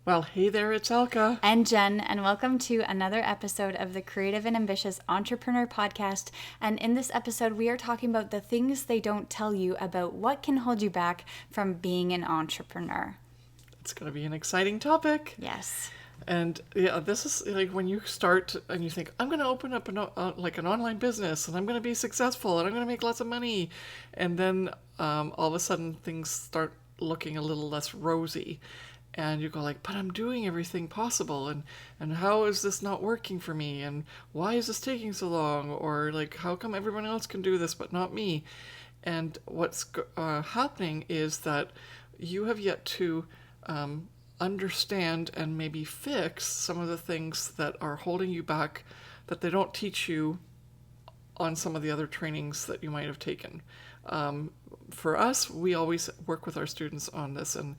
Well, hey there, it's Elka. And Jen, and welcome to another episode of the Creative and Ambitious Entrepreneur Podcast. And in this episode, we are talking about the things they don't tell you about what can hold you back from being an entrepreneur. It's going to be an exciting topic. Yes. And yeah, this is like when you start and you think, I'm going to open up an online business and I'm going to be successful and I'm going to make lots of money. And then all of a sudden things start looking a little less rosy. And you go like, but I'm doing everything possible, and how is this not working for me, and why is this taking so long, or like, how come everyone else can do this but not me? And what's happening is that you have yet to understand and maybe fix some of the things that are holding you back that they don't teach you on some of the other trainings that you might have taken. For us, we always work with our students on this, and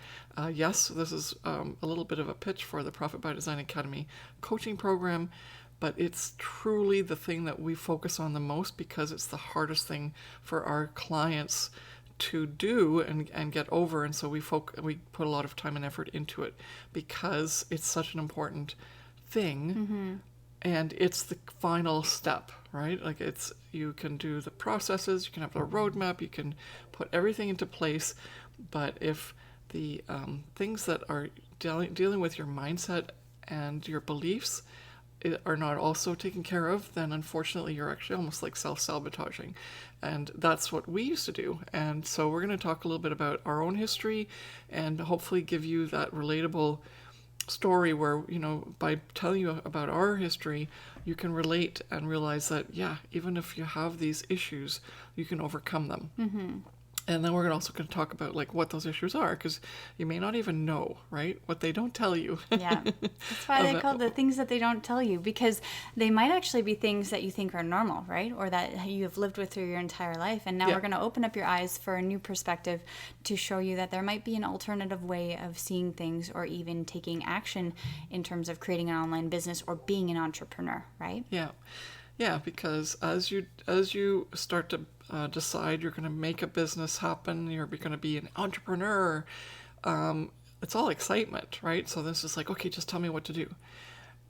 yes, this is a little bit of a pitch for the Profit by Design Academy coaching program, but it's truly the thing that we focus on the most because it's the hardest thing for our clients to do and get over, and so we put a lot of time and effort into it because it's such an important thing. Mm-hmm. And it's the final step, right? Like you can do the processes, you can have a roadmap, you can put everything into place. But if the things that are dealing with your mindset and your beliefs are not also taken care of, then unfortunately you're actually almost like self-sabotaging. And that's what we used to do. And so we're going to talk a little bit about our own history and hopefully give you that relatable story where, by telling you about our history, you can relate and realize that, yeah, even if you have these issues, you can overcome them. Mm-hmm. And then we're also going to talk about like what those issues are, because you may not even know, right? What they don't tell you. Yeah, that's why they call the things that they don't tell you, because they might actually be things that you think are normal, right? Or that you have lived with through your entire life. And now we're going to open up your eyes for a new perspective to show you that there might be an alternative way of seeing things, or even taking action in terms of creating an online business or being an entrepreneur, right? Yeah. Yeah, because as you start to decide you're going to make a business happen, you're going to be an entrepreneur, it's all excitement, right? So this is like, okay, just tell me what to do.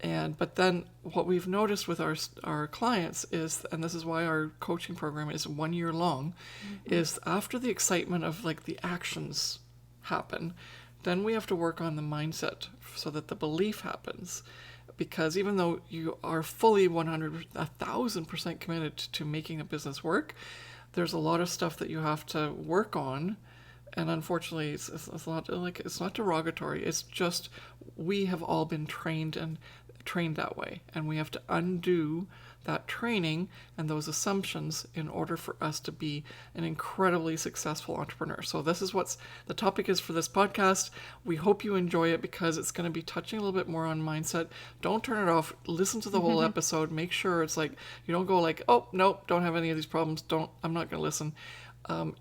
But then what we've noticed with our clients is, and this is why our coaching program is 1 year long, mm-hmm. is after the excitement of like the actions happen, then we have to work on the mindset so that the belief happens. Because even though you are fully 1,000% committed to making a business work, there's a lot of stuff that you have to work on. And unfortunately, it's not derogatory. It's just we have all been trained that way, and we have to undo that training and those assumptions in order for us to be an incredibly successful entrepreneur. So this is what the topic is for this podcast. We hope you enjoy it because it's going to be touching a little bit more on mindset. Don't turn it off. Listen to the whole episode. Make sure it's like you don't go like, oh, nope, don't have any of these problems. I'm not going to listen.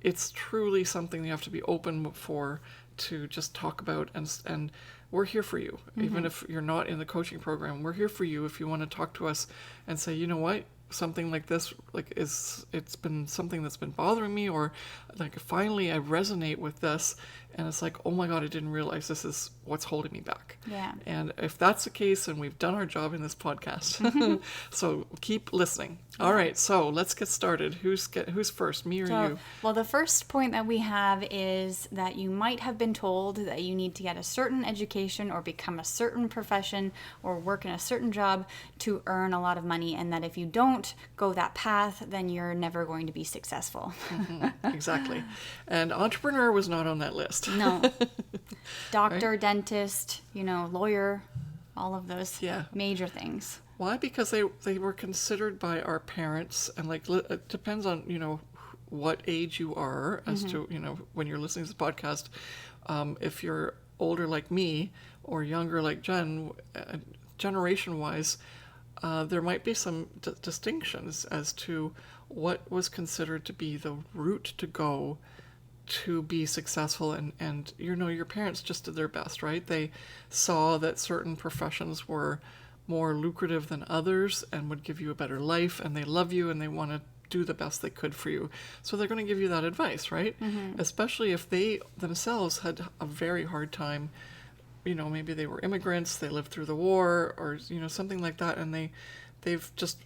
It's truly something you have to be open for, to just talk about, and we're here for you. Mm-hmm. Even if you're not in the coaching program, we're here for you if you want to talk to us and say, you know what, something like this it's been something that's been bothering me, or like finally I resonate with this, and it's like, oh my God, I didn't realize this is what's holding me back. Yeah. And if that's the case, then we've done our job in this podcast. Mm-hmm. So keep listening. Yeah. All right, so let's get started. Who's first, me or you? Well, the first point that we have is that you might have been told that you need to get a certain education or become a certain profession or work in a certain job to earn a lot of money, and that if you don't go that path, then you're never going to be successful. Mm-hmm. Exactly. And entrepreneur was not on that list. No. Doctor, right? Dentist, lawyer, all of those major things. Why? Because they were considered by our parents, and like it depends on what age you are as mm-hmm. to when you're listening to this podcast. If you're older like me or younger like Jen, generation wise, there might be some distinctions as to what was considered to be the route to go to be successful, and your parents just did their best, right? They saw that certain professions were more lucrative than others and would give you a better life, and they love you and they want to do the best they could for you. So they're going to give you that advice, right? Mm-hmm. Especially if they themselves had a very hard time maybe they were immigrants, they lived through the war, or something like that, and they've just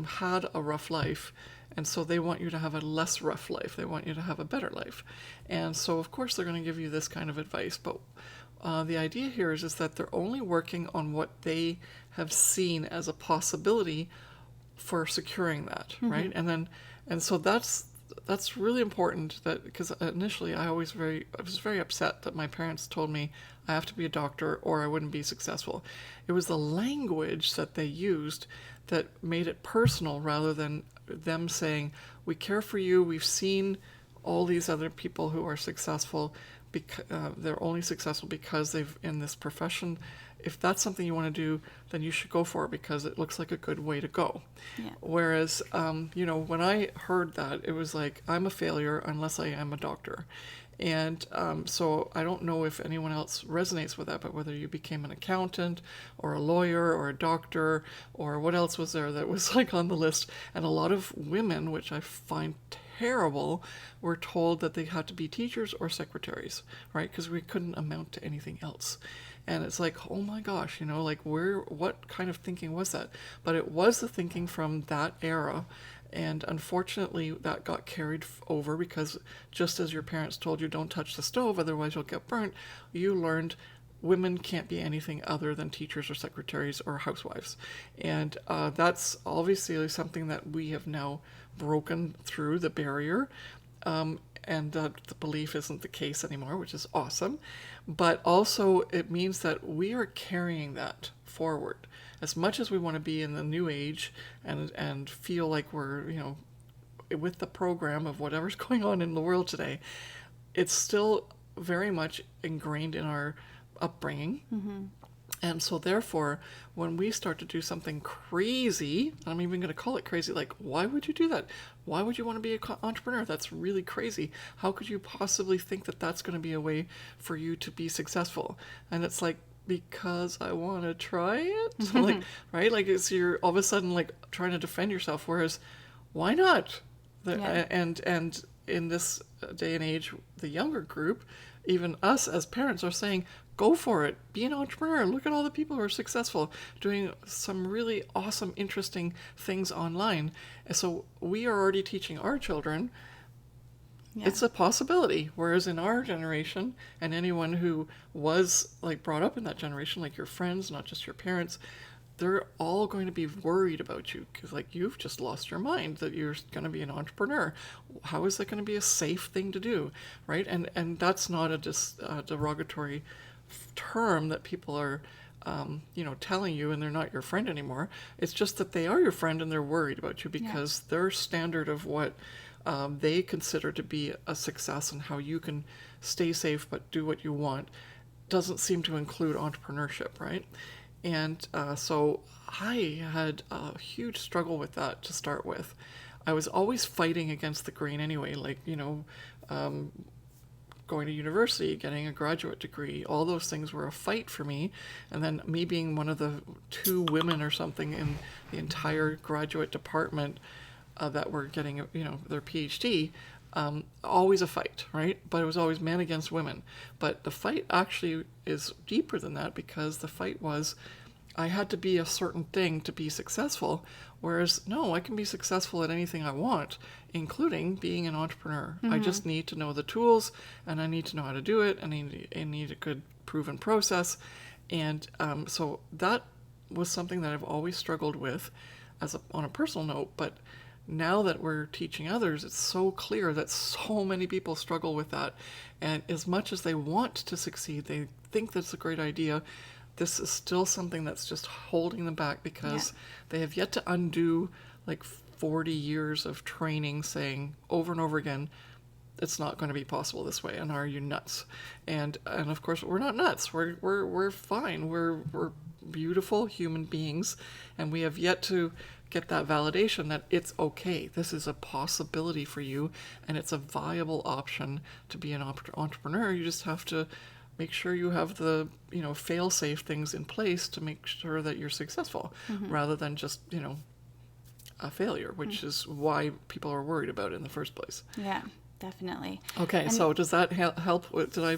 had a rough life, and so they want you to have a less rough life. They want you to have a better life, and so of course they're going to give you this kind of advice. But the idea here is that they're only working on what they have seen as a possibility for securing that, right? And so that's really important, that because initially I was very upset that my parents told me I have to be a doctor or I wouldn't be successful. It was the language that they used that made it personal rather than them saying, we care for you, we've seen all these other people who are successful, because they're only successful because they've in this profession. If that's something you want to do, then you should go for it because it looks like a good way to go. Yeah. Whereas, when I heard that, it was like, I'm a failure unless I am a doctor. And so I don't know if anyone else resonates with that, but whether you became an accountant or a lawyer or a doctor or what else was there that was like on the list. And a lot of women, which I find terrible, were told that they had to be teachers or secretaries, right? Because we couldn't amount to anything else. And it's like, oh my gosh, like what kind of thinking was that? But it was the thinking from that era. And unfortunately, that got carried over because just as your parents told you, don't touch the stove, otherwise you'll get burnt, you learned women can't be anything other than teachers or secretaries or housewives. And that's obviously something that we have now broken through the barrier. And the belief isn't the case anymore, which is awesome. But also it means that we are carrying that forward. As much as we want to be in the new age and feel like we're, with the program of whatever's going on in the world today, it's still very much ingrained in our upbringing. Mm-hmm. And so therefore, when we start to do something crazy, I'm even going to call it crazy, like, why would you do that? Why would you want to be an entrepreneur? That's really crazy. How could you possibly think that that's going to be a way for you to be successful? And it's like, because I want to try it? So like, right? Like, it's you're all of a sudden like trying to defend yourself, whereas why not? And in this day and age, the younger group, even us as parents, are saying, go for it. Be an entrepreneur. Look at all the people who are successful doing some really awesome, interesting things online. And so we are already teaching our children it's a possibility. Whereas in our generation, and anyone who was like brought up in that generation, like your friends, not just your parents, they're all going to be worried about you because like you've just lost your mind that you're going to be an entrepreneur. How is that going to be a safe thing to do, right? And that's not a derogatory term that people are telling you, and they're not your friend anymore. It's just that they are your friend and they're worried about you because their standard of what they consider to be a success and how you can stay safe but do what you want doesn't seem to include entrepreneurship, right? And so I had a huge struggle with that to start with. I was always fighting against the grain anyway, like, going to university, getting a graduate degree, all those things were a fight for me. And then me being one of the 2 women or something in the entire graduate department that were getting, their PhD, always a fight, right? But it was always men against women. But the fight actually is deeper than that because the fight was I had to be a certain thing to be successful, whereas no, I can be successful at anything I want, including being an entrepreneur. Mm-hmm. I just need to know the tools, and I need to know how to do it, and I need a good proven process. And so that was something that I've always struggled with on a personal note, but now that we're teaching others, it's so clear that so many people struggle with that. And as much as they want to succeed, they think that's a great idea, this is still something that's just holding them back because they have yet to undo like 40 years of training saying over and over again, it's not going to be possible this way, and are you nuts? And of course we're not nuts. We're fine. We're beautiful human beings, and we have yet to get that validation that it's okay. This is a possibility for you, and it's a viable option to be an entrepreneur. You just have to make sure you have the fail-safe things in place to make sure that you're successful, rather than just a failure, which is why people are worried about it in the first place. Yeah, definitely. Okay, so does that help? Did I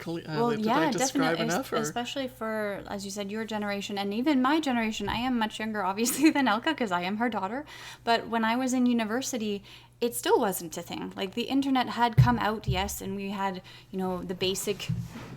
Well, Did yeah, I describe definitely, enough? Or? especially for, as you said, your generation and even my generation. I am much younger, obviously, than Elka because I am her daughter. But when I was in university, it still wasn't a thing. Like the internet had come out, yes, and we had, the basic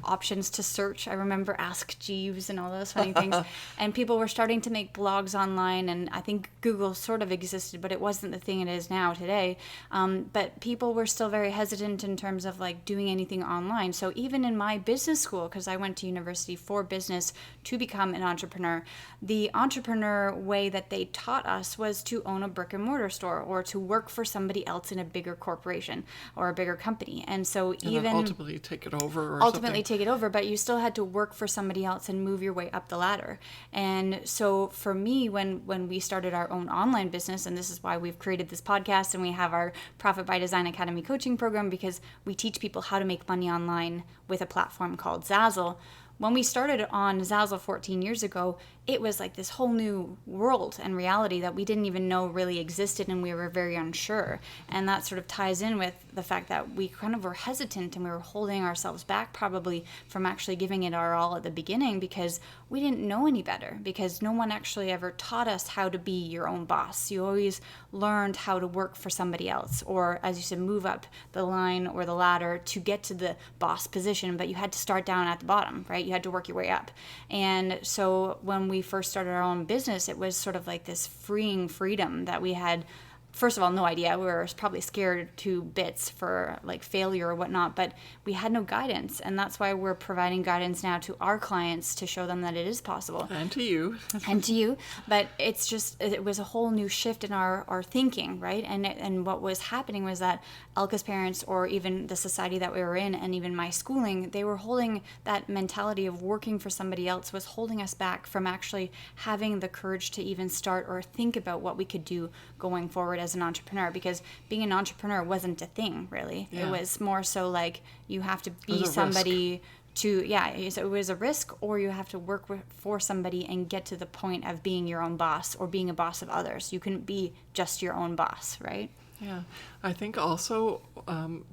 options to search. I remember Ask Jeeves and all those funny things. And people were starting to make blogs online, and I think Google sort of existed, but it wasn't the thing it is now today. But people were still very hesitant in terms of like doing anything online. So even in my business school, because I went to university for business to become an entrepreneur, the entrepreneur way that they taught us was to own a brick and mortar store or to work for somebody else in a bigger corporation or a bigger company. And so And even then ultimately take it over or ultimately something. take it over, but you still had to work for somebody else and move your way up the ladder. And so for me, when we started our own online business, and this is why we've created this podcast and we have our Profit by Design Academy coaching program, because we teach people how to make money online with a platform called Zazzle. When we started on Zazzle 14 years ago, it was like this whole new world and reality that we didn't even know really existed, and we were very unsure. And that sort of ties in with the fact that we kind of were hesitant and we were holding ourselves back probably from actually giving it our all at the beginning because we didn't know any better, because no one actually ever taught us how to be your own boss. You always learned how to work for somebody else, or as you said, move up the line or the ladder to get to the boss position, but you had to start down at the bottom, right? You had to work your way up. And so when we first started our own business, it was sort of like this freeing freedom that we had. First of all, no idea. We were probably scared to bits for like failure or whatnot, but we had no guidance. And that's why we're providing guidance now to our clients to show them that it is possible. And to you. And to you. But it was a whole new shift in our thinking, right? And what was happening was that Elka's parents, or even the society that we were in, and even my schooling, they were holding that mentality of working for somebody else was holding us back from actually having the courage to even start or think about what we could do going forward as an entrepreneur, because being an entrepreneur wasn't a thing really. Yeah. It was more so like you have to be Risk. somebody it was a risk, or you have to work for somebody and get to the point of being your own boss or being a boss of others. You couldn't be just your own boss, right? Yeah, I think also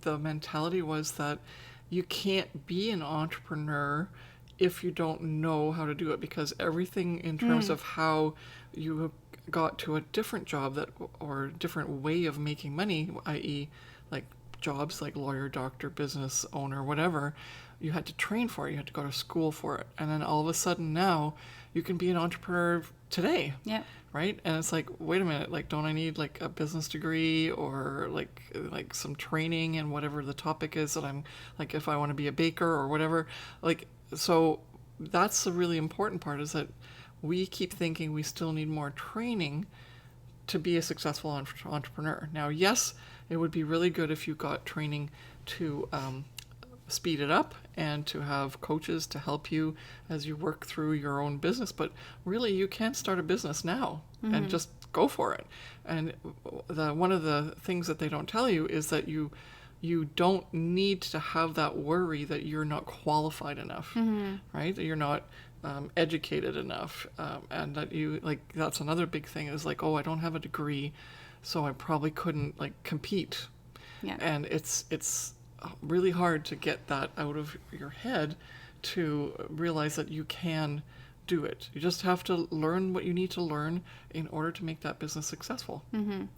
the mentality was that you can't be an entrepreneur if you don't know how to do it, because everything in terms of how you got to a different job or different way of making money, i.e. like jobs like lawyer, doctor, business owner, whatever, you had to train for it, you had to go to school for it. And then all of a sudden now you can be an entrepreneur today. Yeah. Right? And it's like, wait a minute, like, don't I need like a business degree or like some training in whatever the topic is that I'm like, if I want to be a baker or whatever, like, so that's the really important part, is that we keep thinking we still need more training to be a successful entrepreneur. Now, yes, it would be really good if you got training to speed it up and to have coaches to help you as you work through your own business. But really, you can start a business now and just go for it. And one of the things that they don't tell you is that you don't need to have that worry that you're not qualified enough, right? That you're not educated enough, and that that's another big thing, is like, oh, I don't have a degree, so I probably couldn't like compete. Yeah. And it's really hard to get that out of your head, to realize that you can do it. You just have to learn what you need to learn in order to make that business successful,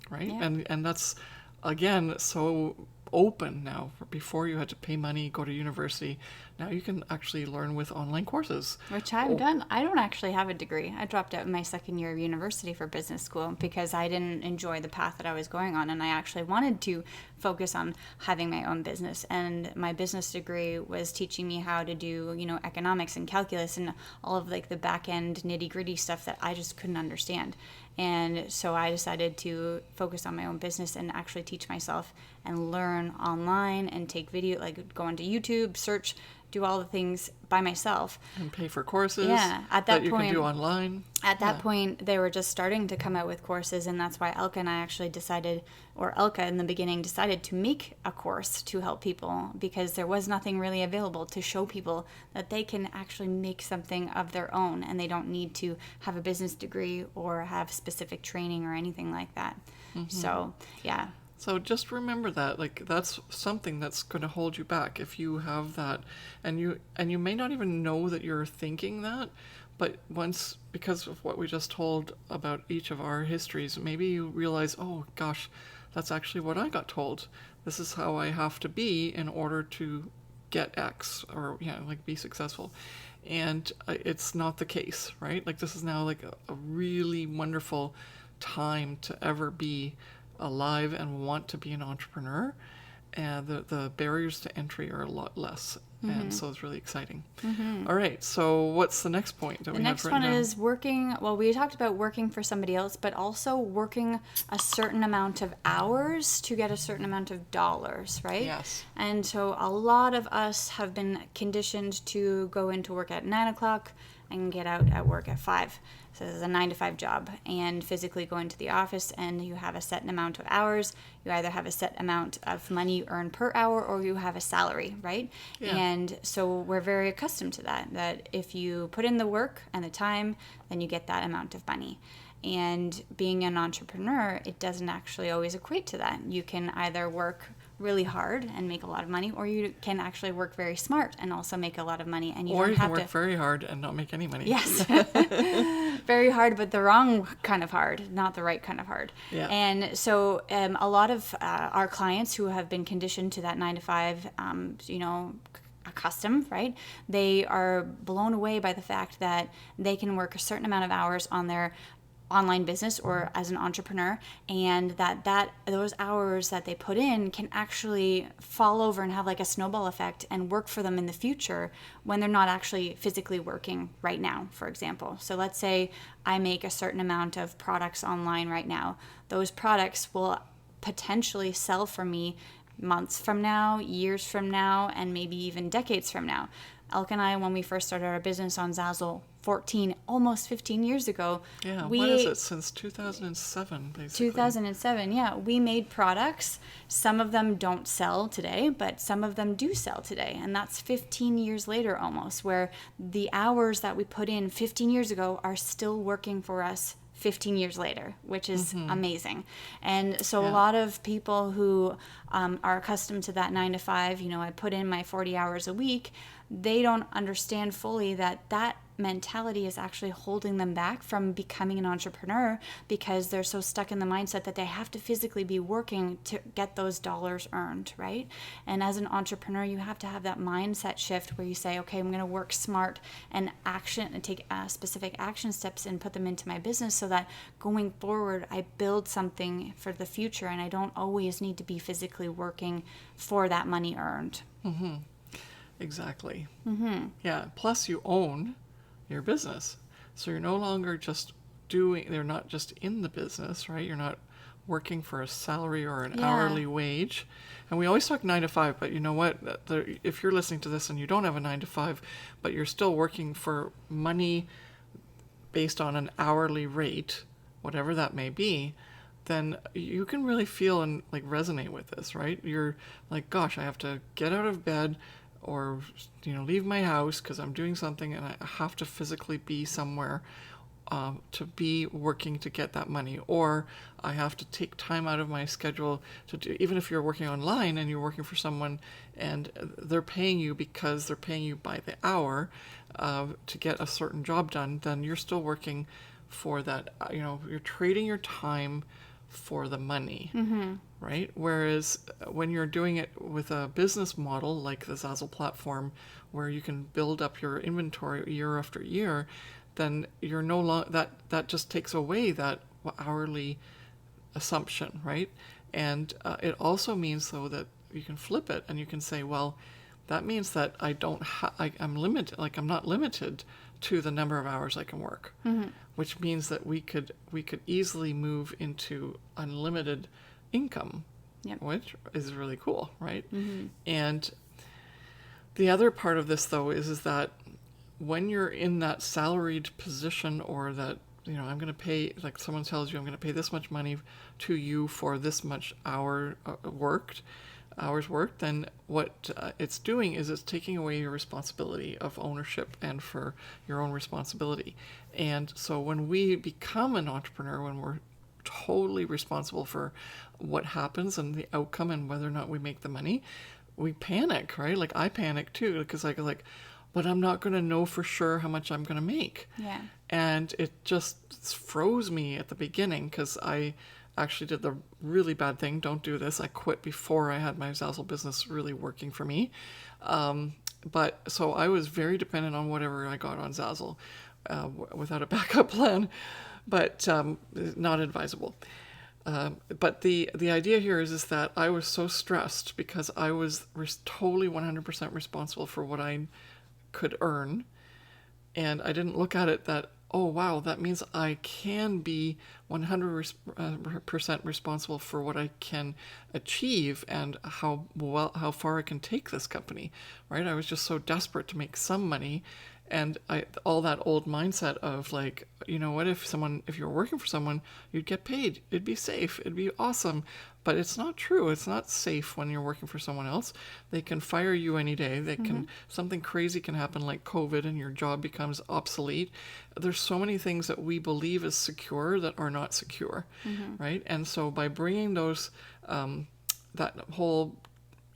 right? Yeah. And that's, again, so open now. Before you had to pay money, go to university. Now you can actually learn with online courses. Which I've done. I don't actually have a degree. I dropped out in my second year of university for business school because I didn't enjoy the path that I was going on, and I actually wanted to focus on having my own business. And my business degree was teaching me how to do, economics and calculus and all of like the back end nitty-gritty stuff that I just couldn't understand. And so I decided to focus on my own business and actually teach myself and learn online and take video, like go onto YouTube, search, do all the things by myself. And pay for courses at that you point, can do online. At that point, they were just starting to come out with courses, and that's why Elka and I actually Elka in the beginning decided to make a course to help people, because there was nothing really available to show people that they can actually make something of their own, and they don't need to have a business degree or have specific training or anything like that. So, yeah. So just remember that, like, that's something that's going to hold you back if you have that, and you may not even know that you're thinking that, but once, because of what we just told about each of our histories, maybe you realize, oh gosh, that's actually what I got told. This is how I have to be in order to get X, or like be successful. And it's not the case, right? Like, this is now like a really wonderful time to ever be alive and want to be an entrepreneur, and the barriers to entry are a lot less. And so it's really exciting. All right, so what's the next point that The we have next written one down? is working. Well, we talked about working for somebody else, but also working a certain amount of hours to get a certain amount of dollars, right? Yes. And so a lot of us have been conditioned to go into work at 9 o'clock and get out at work at 5. So this is a 9 to 5 job, and physically go into the office, and you have a set amount of hours. You either have a set amount of money you earn per hour, or you have a salary, right? Yeah. And so we're very accustomed to that if you put in the work and the time, then you get that amount of money. And being an entrepreneur, it doesn't actually always equate to that. You can either work really hard and make a lot of money, or you can actually work very smart and also make a lot of money. And you Or don't you can have work to. very hard and not make any money. Yes. Very hard, but the wrong kind of hard, not the right kind of hard. Yeah. And so a lot of our clients who have been conditioned to that 9 to 5, custom, right? They are blown away by the fact that they can work a certain amount of hours on their online business or as an entrepreneur, and that those hours that they put in can actually fall over and have like a snowball effect and work for them in the future when they're not actually physically working right now, for example. So let's say I make a certain amount of products online right now. Those products will potentially sell for me months from now, years from now, and maybe even decades from now. Elk and I, when we first started our business on Zazzle almost 15 years ago. Yeah, what is it? Since 2007, basically. 2007, yeah. We made products. Some of them don't sell today, but some of them do sell today. And that's 15 years later almost, where the hours that we put in 15 years ago are still working for us 15 years later, which is amazing. And so a lot of people who are accustomed to that 9 to 5, I put in my 40 hours a week, they don't understand fully that mentality is actually holding them back from becoming an entrepreneur, because they're so stuck in the mindset that they have to physically be working to get those dollars earned, right? And as an entrepreneur, you have to have that mindset shift where you say, okay, I'm going to work smart and take specific action steps and put them into my business, so that going forward, I build something for the future and I don't always need to be physically working for that money earned. Mm-hmm. Exactly. Mm-hmm. Yeah. Plus, you own your business, so you're no longer just they're not just in the business, right? You're not working for a salary or an hourly wage. And we always talk 9 to 5, but you know what? If you're listening to this and you don't have a 9 to 5, but you're still working for money based on an hourly rate, whatever that may be, then you can really feel and like resonate with this, right? You're like, gosh, I have to get out of bed or leave my house because I'm doing something, and I have to physically be somewhere to be working to get that money, or I have to take time out of my schedule to do. Even if you're working online and you're working for someone and they're paying you because they're paying you by the hour to get a certain job done, then you're still working for that. You're trading your time for the money, right? Whereas when you're doing it with a business model like the Zazzle platform, where you can build up your inventory year after year, then you're no longer that just takes away that hourly assumption, right? And it also means though that you can flip it and you can say, well, that means that I'm limited, like I'm not limited to the number of hours I can work, which means that we could easily move into unlimited income, which is really cool, right? And the other part of this though is that when you're in that salaried position, or that I'm going to pay, like someone tells you I'm going to pay this much money to you for this much hours worked, then what it's doing is it's taking away your responsibility of ownership and for your own responsibility. And so when we become an entrepreneur, when we're totally responsible for what happens and the outcome and whether or not we make the money, we panic, right? Like I panic too, because I go like, but I'm not going to know for sure how much I'm going to make. Yeah. And it just froze me at the beginning because I actually did the really bad thing. Don't do this. I quit before I had my Zazzle business really working for me. But so I was very dependent on whatever I got on Zazzle without a backup plan, but not advisable. But the idea here is that I was so stressed because I was totally 100% responsible for what I could earn. And I didn't look at it that, oh, wow, that means I can be 100% responsible for what I can achieve and how far I can take this company, right? I was just so desperate to make some money. And all that old mindset of like, you know what, if you're working for someone, you'd get paid. It'd be safe. It'd be awesome. But it's not true. It's not safe when you're working for someone else. They can fire you any day. Something crazy can happen like COVID and your job becomes obsolete. There's so many things that we believe is secure that are not secure, right? And so by bringing those, that whole,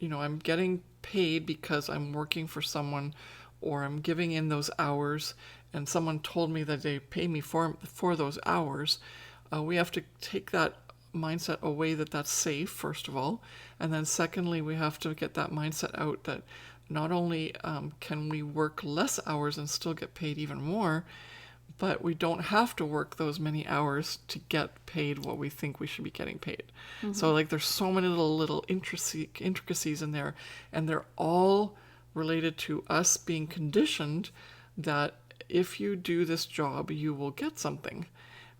I'm getting paid because I'm working for someone, or I'm giving in those hours and someone told me that they pay me for those hours, we have to take that mindset away that that's safe, first of all. And then secondly, we have to get that mindset out that not only can we work less hours and still get paid even more, but we don't have to work those many hours to get paid what we think we should be getting paid. So like there's so many little intricacies in there, and they're all related to us being conditioned that if you do this job, you will get something,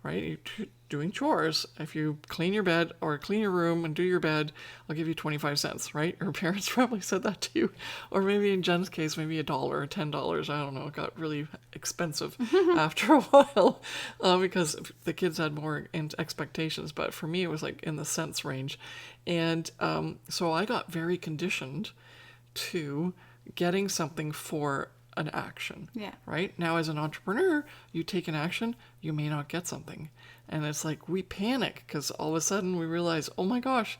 right? You're doing chores. If you clean your bed or clean your room and do your bed, I'll give you 25 cents, right? Her parents probably said that to you. Or maybe in Jen's case, maybe $1 or $10. I don't know. It got really expensive after a while because the kids had more expectations. But for me, it was like in the cents range. And so I got very conditioned to getting something for an action. Yeah. Right? Now, as an entrepreneur, you take an action, you may not get something. And it's like we panic because all of a sudden we realize, oh my gosh,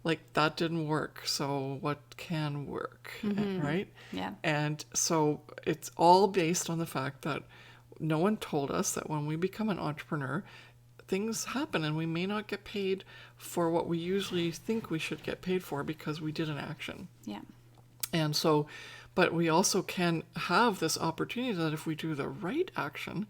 like that didn't work. So what can work? Right? Yeah. And so it's all based on the fact that no one told us that when we become an entrepreneur, things happen and we may not get paid for what we usually think we should get paid for because we did an action. Yeah. And so, but we also can have this opportunity that if we do the right action,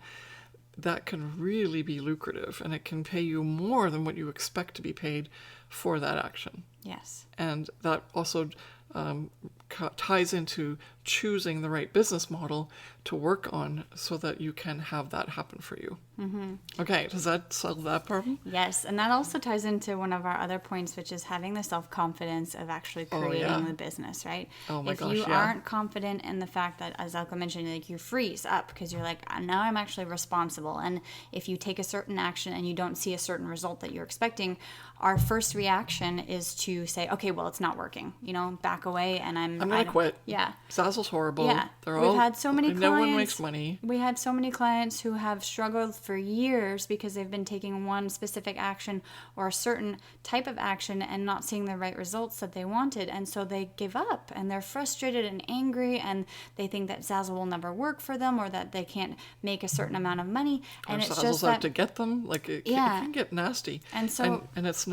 that can really be lucrative and it can pay you more than what you expect to be paid for that action. Yes. And that also ties into choosing the right business model to work on so that you can have that happen for you. Okay, does that solve that problem? Yes, and that also ties into one of our other points, which is having the self-confidence of actually creating the business, right? Oh my gosh, if you aren't confident in the fact that, as Elka mentioned, like you freeze up because you're like, now I'm actually responsible. And if you take a certain action and you don't see a certain result that you're expecting, our first reaction is to say, okay, well, it's not working, back away and I'm going to quit. Yeah. Zazzle's horrible. Yeah. We've had so many clients. No one makes money. We had so many clients who have struggled for years because they've been taking one specific action or a certain type of action and not seeing the right results that they wanted. And so they give up and they're frustrated and angry and they think that Zazzle will never work for them or that they can't make a certain amount of money. And it's Zazzle's just out that, to get them. Like it can get nasty. And so, and it's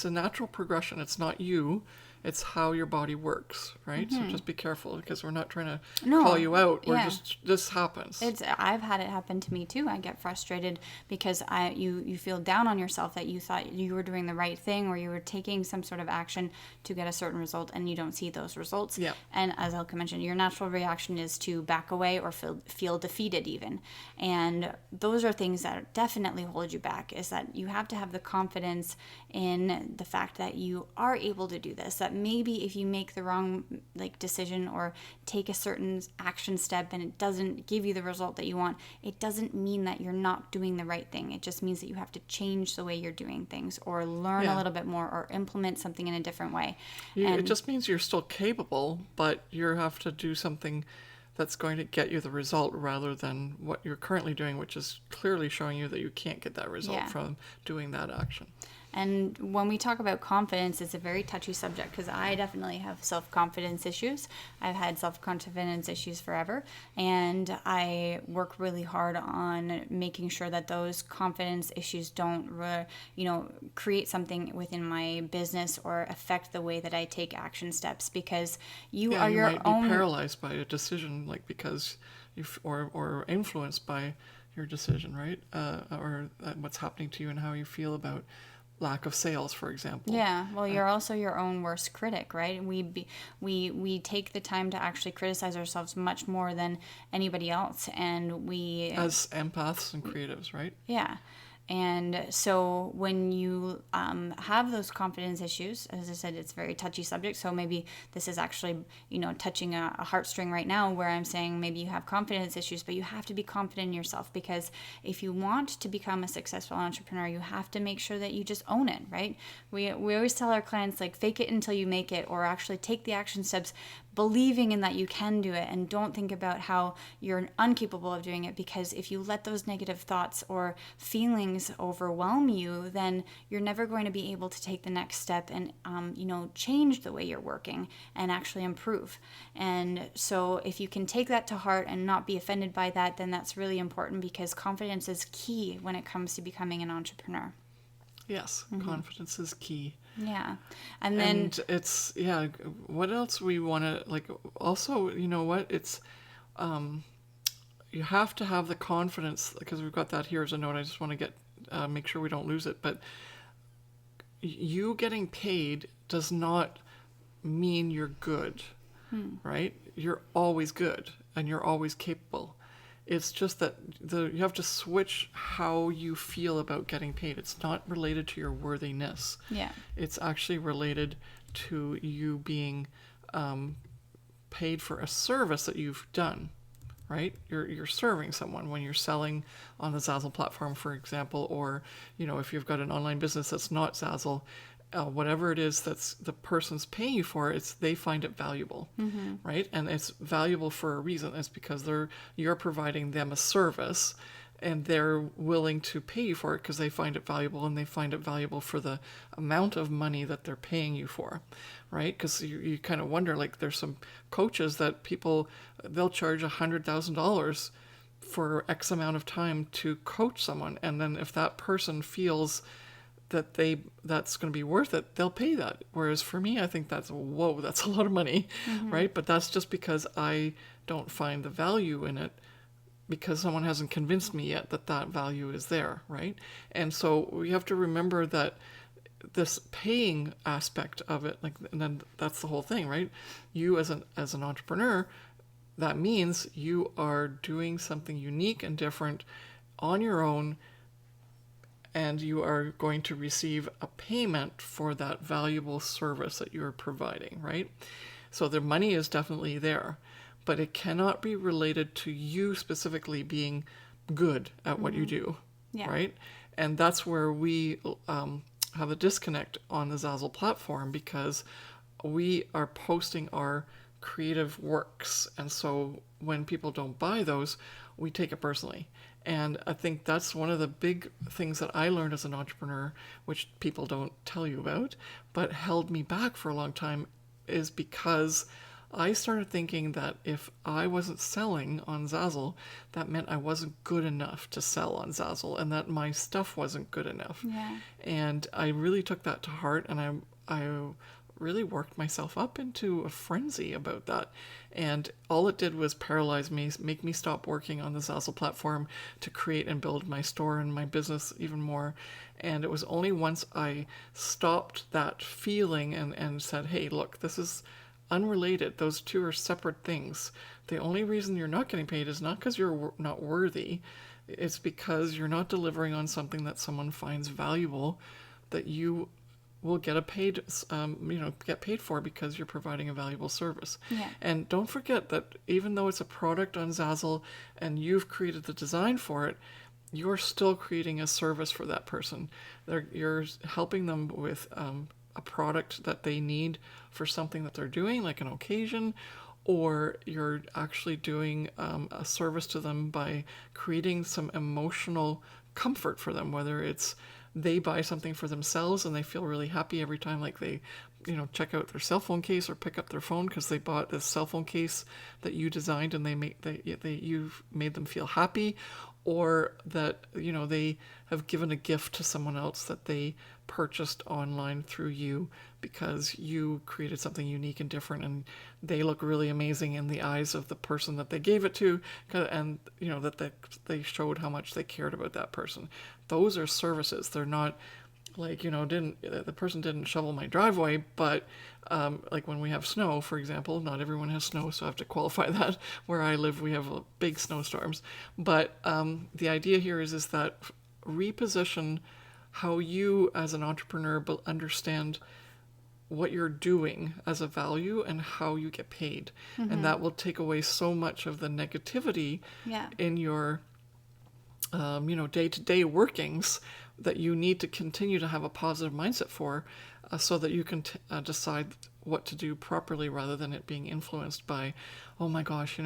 a natural progression. It's not you. It's how your body works, right? So just be careful because we're not trying to call you out. We're just, this happens. I've had it happen to me too. I get frustrated because you feel down on yourself that you thought you were doing the right thing or you were taking some sort of action to get a certain result and you don't see those results. Yeah. And as Elka mentioned, your natural reaction is to back away or feel defeated even. And those are things that definitely hold you back, is that you have to have the confidence in the fact that you are able to do this, that maybe if you make the wrong decision or take a certain action step and it doesn't give you the result that you want, it doesn't mean that you're not doing the right thing. It just means that you have to change the way you're doing things or learn a little bit more or implement something in a different way. It just means you're still capable, but you have to do something that's going to get you the result rather than what you're currently doing, which is clearly showing you that you can't get that result from doing that action. And when we talk about confidence, it's a very touchy subject because I definitely have self-confidence issues. I've had self-confidence issues forever, and I work really hard on making sure that those confidence issues don't, create something within my business or affect the way that I take action steps, because you are your might own. Be paralyzed by a decision, like because or influenced by your decision, right? Or what's happening to you and how you feel about lack of sales, for example. Yeah, well, you're also your own worst critic, right? We take the time to actually criticize ourselves much more than anybody else, and we as empaths and creatives, right? Yeah. And so when you have those confidence issues, as I said, it's a very touchy subject. So maybe this is actually, touching a heartstring right now, where I'm saying maybe you have confidence issues, but you have to be confident in yourself, because if you want to become a successful entrepreneur, you have to make sure that you just own it, right? We always tell our clients, like, fake it until you make it, or actually take the action steps, believing in that you can do it, and don't think about how you're incapable of doing it, because if you let those negative thoughts or feelings overwhelm you, then you're never going to be able to take the next step and change the way you're working and actually improve. And so if you can take that to heart and not be offended by that, then that's really important, because confidence is key when it comes to becoming an entrepreneur. Yes, confidence is key. Yeah. And then it's, what else we want to, like, also, you know what, it's, you have to have the confidence, because we've got that here as a note. I just want to make sure we don't lose it. But you getting paid does not mean you're good, right? You're always good and you're always capable. It's just that you have to switch how you feel about getting paid. It's not related to your worthiness. Yeah. It's actually related to you being paid for a service that you've done, right? You're serving someone when you're selling on the Zazzle platform, for example, or if you've got an online business that's not Zazzle, whatever it is that's the person's paying you for, they find it valuable, right? And it's valuable for a reason. It's because you're providing them a service, and they're willing to pay you for it because they find it valuable, and they find it valuable for the amount of money that they're paying you for, right? Because you kind of wonder, like, there's some coaches that they'll charge $100,000 for X amount of time to coach someone, and then if that person feels that that's going to be worth it, they'll pay that. Whereas for me, I think that's a lot of money, right? But that's just because I don't find the value in it, because someone hasn't convinced me yet that value is there, right? And so we have to remember that this paying aspect of it, and then that's the whole thing, right? You as an entrepreneur, that means you are doing something unique and different on your own, and you are going to receive a payment for that valuable service that you're providing, right? So the money is definitely there, but it cannot be related to you specifically being good at what you do, right? And that's where we have a disconnect on the Zazzle platform, because we are posting our creative works, and so when people don't buy those, we take it personally. And I think that's one of the big things that I learned as an entrepreneur, which people don't tell you about, but held me back for a long time, is because I started thinking that if I wasn't selling on Zazzle, that meant I wasn't good enough to sell on Zazzle, and that my stuff wasn't good enough. Yeah. And I really took that to heart, and I really worked myself up into a frenzy about that. And all it did was paralyze me, make me stop working on the Zazzle platform to create and build my store and my business even more. And it was only once I stopped that feeling and said, hey, look, this is unrelated. Those two are separate things. The only reason you're not getting paid is not because you're not worthy. It's because you're not delivering on something that someone finds valuable, that you will get paid for, because you're providing a valuable service. Yeah. And don't forget that even though it's a product on Zazzle and you've created the design for it, you're still creating a service for that person. You're helping them with a product that they need for something that they're doing, like an occasion, or you're actually doing a service to them by creating some emotional comfort for them, whether it's they buy something for themselves and they feel really happy every time, like they, check out their cell phone case or pick up their phone because they bought this cell phone case that you designed and you've made them feel happy, or that they have given a gift to someone else that they purchased online through you because you created something unique and different, and they look really amazing in the eyes of the person that they gave it to, and that they showed how much they cared about that person. Those are services. They're not like, the person didn't shovel my driveway, but like when we have snow, for example, not everyone has snow, so I have to qualify that. Where I live, we have big snowstorms. But the idea here is that reposition how you as an entrepreneur understand what you're doing as a value and how you get paid. And that will take away so much of the negativity in your day-to-day workings that you need to continue to have a positive mindset for, so that you can decide what to do properly, rather than it being influenced by, oh my gosh,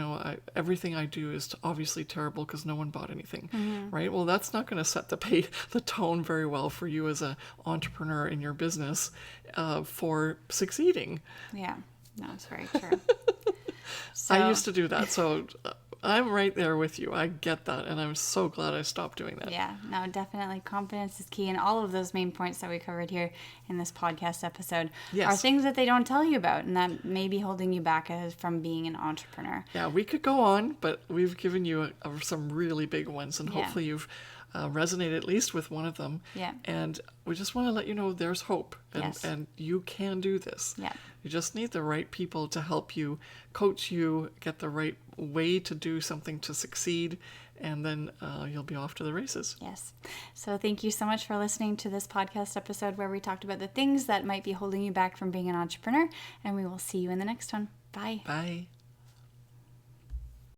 everything I do is obviously terrible because no one bought anything, right? Well, that's not going to set the tone very well for you as an entrepreneur in your business for succeeding. Yeah, no, it's very true. I used to do that, so I'm right there with you. I get that, and I'm so glad I stopped doing that. Yeah, no, definitely. Confidence is key, and all of those main points that we covered here in this podcast episode are things that they don't tell you about, and that may be holding you back from being an entrepreneur. Yeah, we could go on, but we've given you some really big ones, and hopefully you've resonated at least with one of them. Yeah. And we just want to let you know there's hope, and you can do this. Yeah. You just need the right people to help you, coach you, get the right way to do something to succeed, and then you'll be off to the races. Yes. So thank you so much for listening to this podcast episode where we talked about the things that might be holding you back from being an entrepreneur, and we will see you in the next one. Bye. Bye.